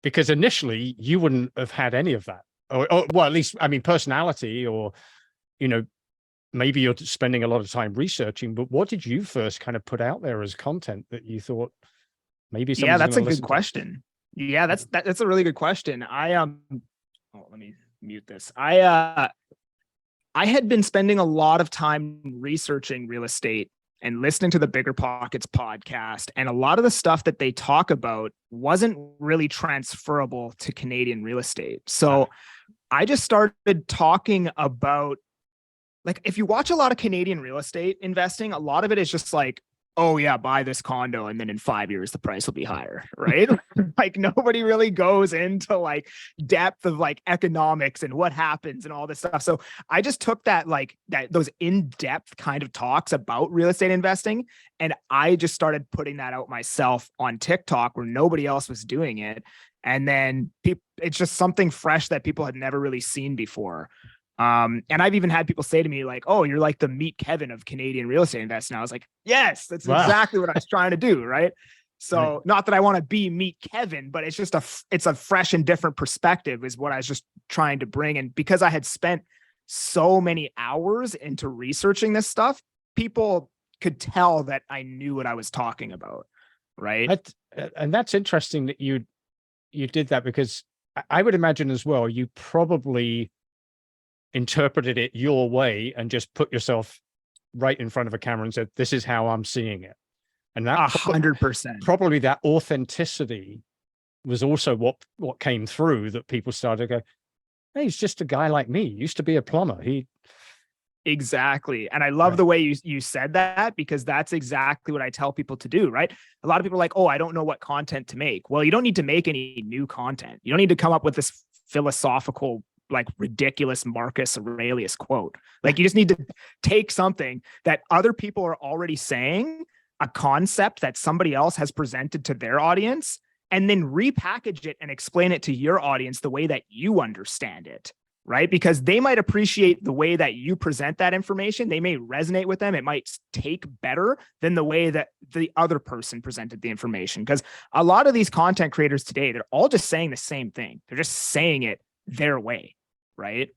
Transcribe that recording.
because initially you wouldn't have had any of that, or well, at least, I mean, personality, or, you know, maybe you're spending a lot of time researching, but what did you first kind of put out there as content that you thought maybe Yeah, someone's that's going a to good listen to? question. Yeah, that's a really good question. Oh, let me mute this. I had been spending a lot of time researching real estate and listening to the Bigger Pockets podcast. And a lot of the stuff that they talk about wasn't really transferable to Canadian real estate. So I just started talking about, like, if you watch a lot of Canadian real estate investing, a lot of it is just like, oh yeah, buy this condo and then in 5 years the price will be higher, right? Like, nobody really goes into like depth of like economics and what happens and all this stuff. So I just took that, like, those in-depth kind of talks about real estate investing, and I just started putting that out myself on TikTok where nobody else was doing it. And then it's just something fresh that people had never really seen before. And I've even had people say to me like, "Oh, you're like the Meet Kevin of Canadian real estate investing." And I was like, "Yes, that's exactly what I was trying to do." Right. So not that I want to be Meet Kevin, but it's just it's a fresh and different perspective is what I was just trying to bring. And because I had spent so many hours into researching this stuff, people could tell that I knew what I was talking about. Right. And that's interesting that you did that, because I would imagine as well, you probably interpreted it your way and just put yourself right in front of a camera and said, this is how I'm seeing it. And that 100%, probably that authenticity was also what came through, that people started to go, hey, he's just a guy like me. He used to be a plumber. Exactly. And I love the way you said that, because that's exactly what I tell people to do, right? A lot of people are like, oh, I don't know what content to make. Well, you don't need to make any new content. You don't need to come up with this philosophical, like, ridiculous Marcus Aurelius quote. Like, you just need to take something that other people are already saying, a concept that somebody else has presented to their audience, and then repackage it and explain it to your audience the way that you understand it, right? Because they might appreciate the way that you present that information. They may resonate with them. It might take better than the way that the other person presented the information. Because a lot of these content creators today, they're all just saying the same thing. They're just saying it their way, right?